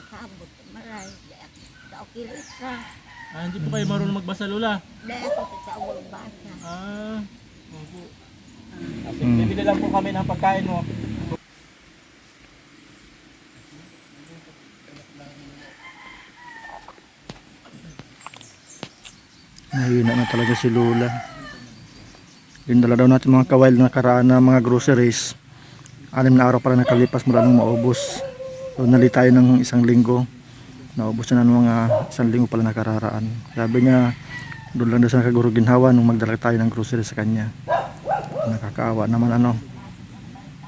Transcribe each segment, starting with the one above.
makabot. Maray. Sa okilisa. Hindi po kayo marunong magbasa, Lola. Dahil ako sa awal basa. Opo. Bibili lang po kami ng pagkain mo. Nahihina na talaga si Lola. Dala daw natin mga kawail na karaan na mga groceries. 6 na araw pala nakalipas mula nung maubos. So nali tayo ng 1 linggo. Naubos na ng mga 1 linggo pala nakararaan. Sabi niya doon lang daw sa Nakaguro Ginhawa nung magdala tayo ng groceries sa kanya. Nakakaawa naman ano.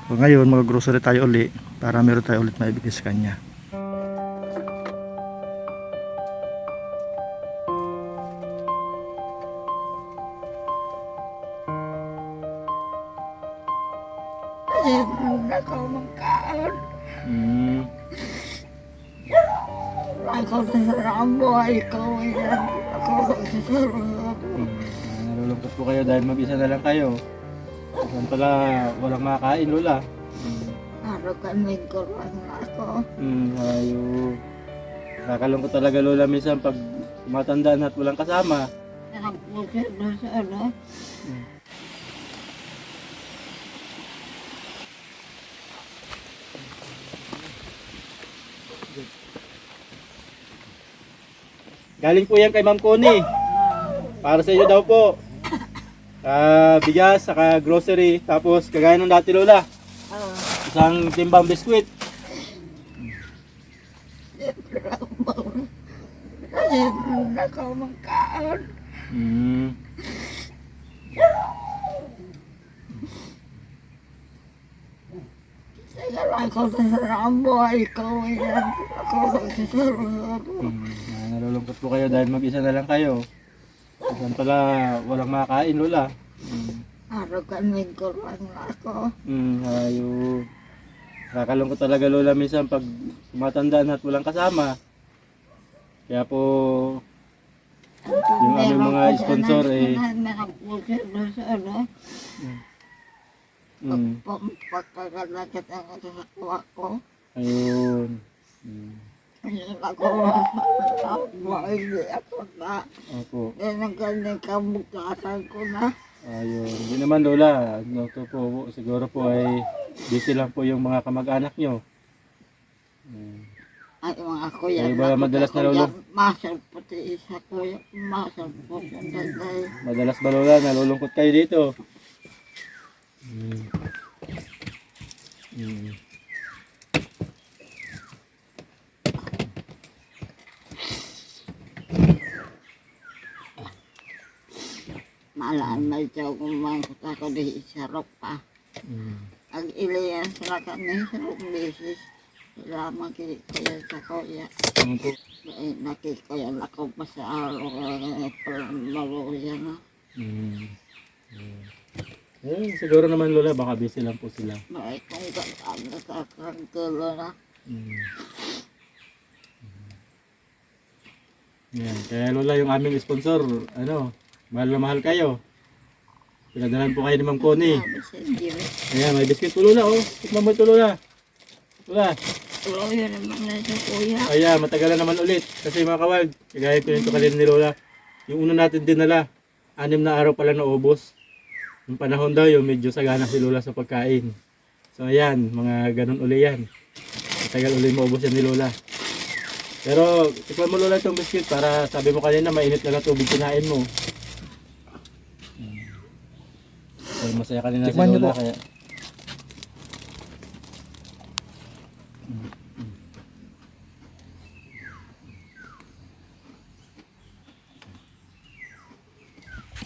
So ngayon mag-grocery tayo uli para meron tayo ulit maibigay sa kanya. Kasi muna ko magkaan. Ako sa Rambo ay ikaw yan. Ako sa Rambo. Nalulungkot po kayo dahil mag-isa na lang kayo. Saan pala walang makakain, Lola? Araw kami kurang ako. Ayo. Nakakalungkot talaga, Lola, minsan pag tumatanda na at walang kasama. Nakapusin na sa ano. Galing po yan kay Ma'am Connie. Para sa inyo daw po. Bigas, saka grocery, tapos kagaya ng dati, Lola. Isang timbang biskwit. Rambo. Kasi muna ko magkaan. Sige lang ako sa Rambo ay ikaw yan. Ako sa Rambo. Nalulungkot po kayo dahil mag-isa na lang kayo. Saan pala walang makakain, Lola? Araw kami kurang ako. Ayo. Nakakalungkot talaga, Lola, minsan pag tumatanda na at walang kasama. Kaya po, yung aming mga sponsor Nakapusin na sa ano. Pagkakalakit ako sa kuha ko. Ayun. Ayun ako. Hindi ako na. Opo. Yan ang ganyan kamukhasan ko na. Ayun. Hindi naman, Lola. Ito po, siguro po ay busy lang po yung mga kamag-anak nyo. Ay, mga kuya. Ay, ba madalas na, Lolo? Masal pati isa kuya. Masal po sa dagay. Madalas ba, Lola, nalulungkot kayo dito? Malaan may tiyaw kumangkot ako di isarok pa. Ang iliyan sila kami sa beses. Sila makikaya sa kuya. Nakikayan ako pa sa araw. Maluya na. Siguro naman, Lola, baka busy lang po sila. May kung saan nakakangkulo na. Yan. Kaya, Lola, yung aming sponsor, mahal na mahal kayo. Pinadalan po kayo ni Ma'am Connie. Ayan, may biscuit po, Lola, oh. Tikman mo ito, Lola. Lola. Luya naman na sa kuya. Ayan, matagal na naman ulit. Kasi mga kawag, kagaya ko nito kanina ni Lola. Yung una natin dinala, 6 na araw pala naubos. Yung panahon daw, yung medyo sagana si Lola sa pagkain. So ayan, mga ganun uli yan. Matagal uli maubos yan ni Lola. Pero, tikman mo, Lola, itong biscuit para sabi mo kanina, mainit lang na tubig kinain mo. So, masaya kanina si Tikman niyo Lola. po. Kaya...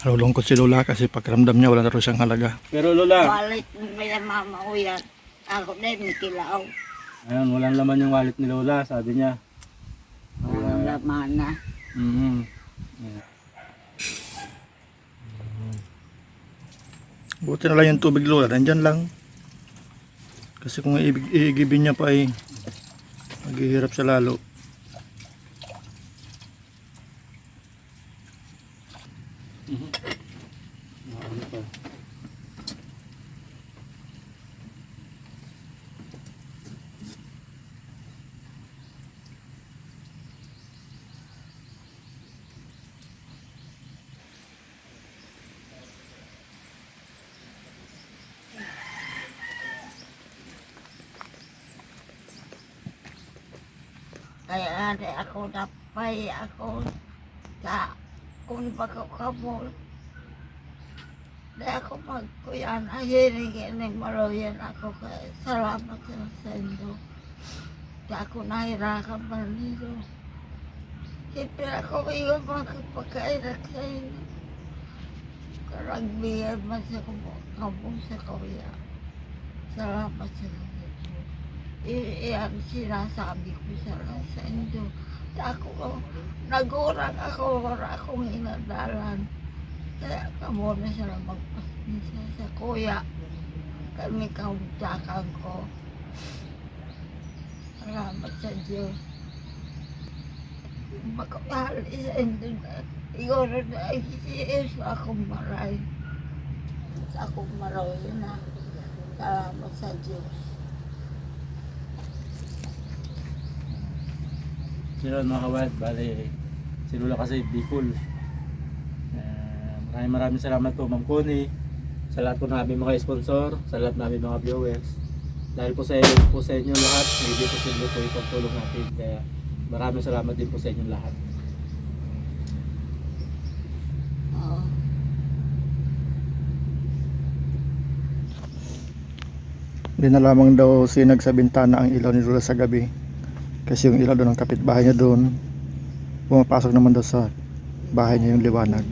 Nalulungkot si Lola kasi pakiramdam niya wala na rin siyang halaga. Pero, Lola, Walit mo ba yung mama ko yan? Ako din, may kilaw. ayun, walang laman yung wallet ni Lola, sabi niya. Walang laman na. Buti na lang yung tubig, Lola, nandyan lang. Kasi kung iigibin niya pa ay maghihirap siya lalo. Kaya nga ako napay ako sa kung magkakamol. Di ako magkuyan, ahiringin ng maluyan ako kaya salamat sa inyo. Di ako nahirakan man nito. Siyempre ako iyon magpagkairak sa inyo. Karagbihan man sa kabong sa kuya. Salamat sa inyo. Iyan sinasabi ko sa inyo. Ako, nagurang ako, wala akong inadalan. Kaya kamo na sila magpasmisa sa kuya. Kami kauntakan ko. Salamat sa Diyos. Magkakahal sa inyo na. Igoro na isiyos akong maray. Sa akong maray na. Salamat sa Diyos. Sila mga kawad, bali si Lola kasi Bicol. Maraming salamat po Ma'am Connie, sa lahat po ng aming mga sponsor, sa lahat ng aming mga viewers. Dahil po sa inyo lahat, hindi po sa inyo po ipagtulong natin. Kaya maraming salamat din po sa inyo lahat. Oo. Hindi na lamang daw sinag sa bintana ang ilaw ni Lola sa gabi. Kasi yung ilaw doon ng kapitbahay niya doon, pumapasok naman daw sa bahay niya yung liwanag.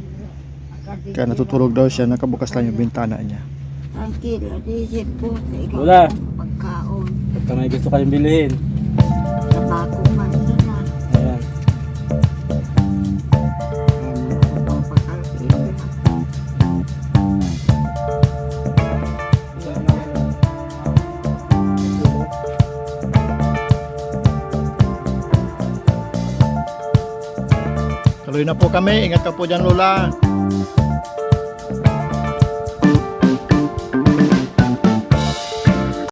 Kaya natutulog daw siya, nakabukas lang yung bintana niya. Tranquilo, disip po sa ikaw Lola. ng pagkaon. Pagka may gusto kayong bilhin, Tabako man sila. ayan. Tuloy na po kami, ingat ka po dyan Lola.